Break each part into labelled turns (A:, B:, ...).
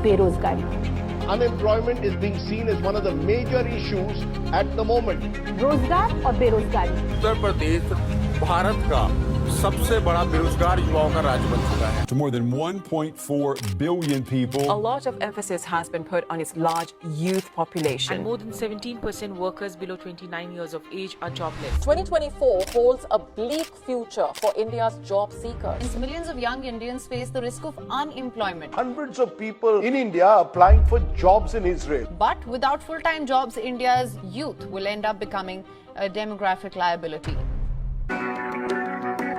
A: बेरोजगारी।
B: Unemployment is being seen as one of the major issues at the moment.
A: रोजगार और बेरोजगारी।
C: उत्तर प्रदेश भारत का सबसे बड़ा बेरोजगार युवाओं का राज्य बन चुका है।
D: To more than 1.4 billion people.
E: A lot of emphasis has been put on its large youth population.
F: And more than 17% workers below 29 years of age are jobless.
E: 2024 holds a bleak future for India's job seekers.
G: Millions of young Indians face the risk of unemployment.
B: Hundreds of people in India applying for jobs in Israel.
G: But without full-time jobs, India's youth will end up becoming a demographic liability.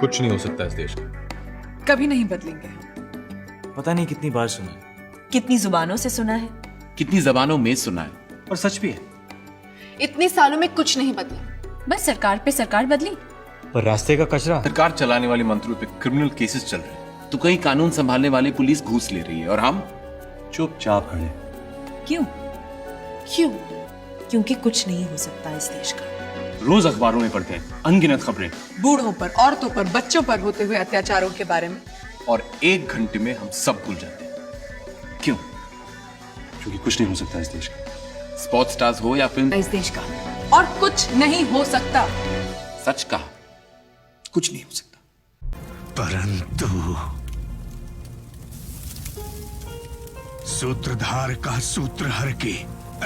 H: कुछ नहीं हो सकता इस देश का।
I: कभी नहीं बदलेंगे।
J: पता नहीं कितनी बार सुना है,
I: कितनी जुबानों से सुना है,
J: कितनी जबानों में सुना है, और सच भी है।
I: इतने सालों में कुछ नहीं बदला, बस सरकार पे सरकार बदली।
J: पर रास्ते का कचरा। सरकार चलाने वाले मंत्रियों पे क्रिमिनल केसेस चल रहे हैं, तो कहीं कानून संभालने वाली पुलिस घूस ले रही है और हम चुपचाप खड़े।
I: क्यों? क्यों? क्योंकि कुछ नहीं हो सकता इस देश का।
J: रोज अखबारों में पढ़ते हैं अनगिनत खबरें,
I: बूढ़ों पर, औरतों पर, बच्चों पर होते हुए अत्याचारों के बारे में,
J: और 1 घंटे में हम सब भूल जाते हैं। क्यों? क्योंकि कुछ नहीं हो सकता इस देश का। स्पोर्ट्स स्टार्स हो या फिल्म,
I: इस देश का और कुछ नहीं हो सकता।
J: सच कहा, कुछ नहीं हो सकता।
K: परंतु सूत्रधार का सूत्र हर के,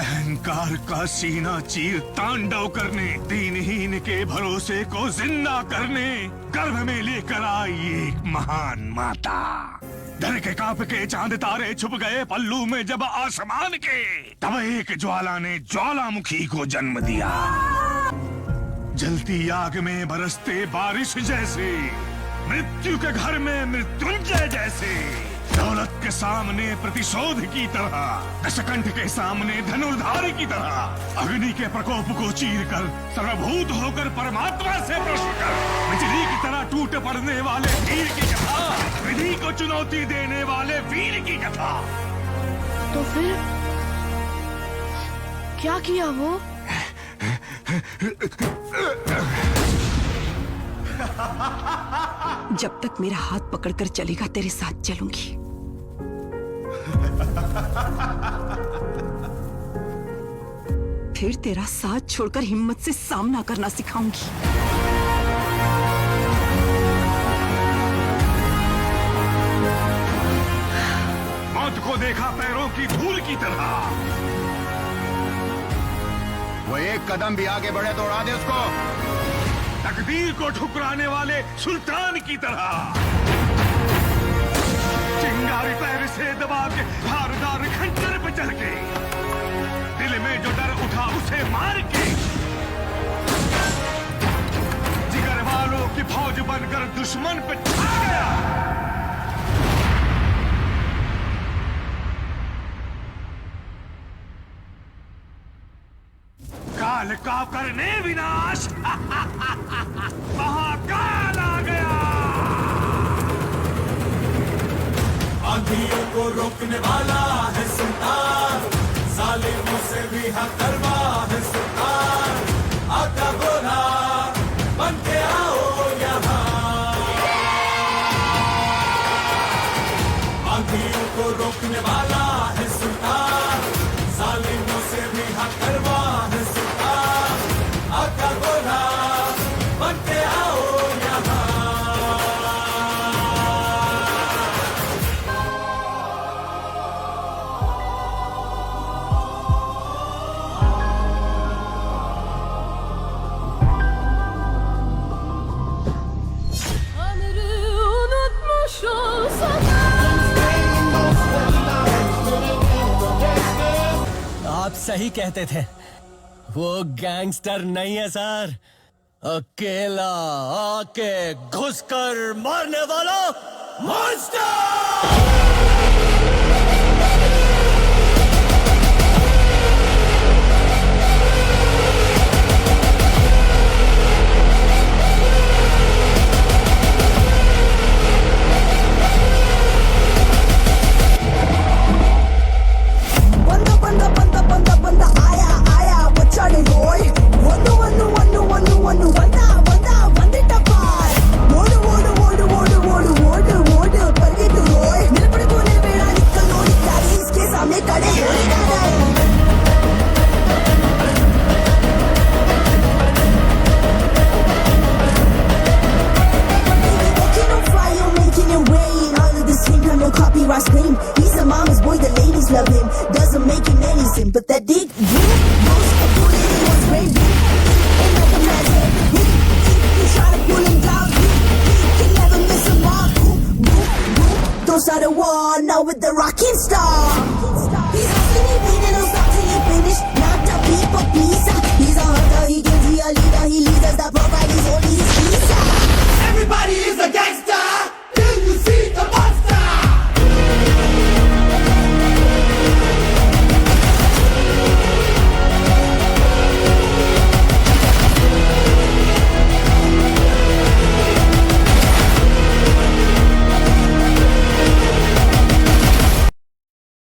K: अहंकार का सीना चीर तांडव करने, दीनहीन के भरोसे को जिंदा करने गर्भ में लेकर आई एक महान माता। डर के कांप के चांद तारे छुप गए पल्लू में जब आसमान के, तब एक ज्वाला ने ज्वालामुखी को जन्म दिया। जलती आग में बरसते बारिश जैसे, मृत्यु के घर में मृत्युंजय जैसे, दौलत के सामने प्रतिशोध की तरह, दशकंठ के सामने धनुर्धारी की तरह, अग्नि के प्रकोप को चीरकर सर्वभूत होकर परमात्मा से प्रश्न कर, बिजली की तरह टूट पड़ने वाले वीर की कथा, विधि को चुनौती देने वाले वीर की कथा।
G: तो फिर क्या किया वो?
I: जब तक मेरा हाथ पकड़कर चलेगा तेरे साथ चलूंगी। फिर तेरा साथ छोड़कर हिम्मत से सामना करना सिखाऊंगी।
K: मौत को देखा पैरों की धूल की तरह,
C: वो एक कदम भी आगे बढ़े तो उड़ा दे उसको।
K: तकदीर को ठुकराने वाले सुल्तान की तरह, चिंगारी पैर से दबा के धारदार खंजर पे चल के, दिल में जो डर उठा उसे मार के, जिगर वालों की फौज बनकर दुश्मन पे छा गया। काल का करने विनाश महाकाल आ गया।
L: आंधियों को रोकने वाला है सुल्तान, जालिमों से भी हकरवा है सुल्तान। आका बोला बन के आओ यहाँ, आंधियों को रोकने वाला है सुल्तान, जालिमों से भी हकरवा है सुल्तान। आका बोला बन के आओ यहाँ।
M: आप सही कहते थे, वो गैंगस्टर नहीं है सर, अकेला आके घुसकर मारने वाला मॉन्स्टर।
N: ఓడు ఓడు ఓడు ఓడు ఓడు ఓడు ఓడు పరిగెత్తు రోయ్ love him, doesn't make him any sin. But that dick, goes a bullet in one's brain. Ain't like a man's head. You try to pull him down, he can never miss a mark. Don't start a war now with the rocking star.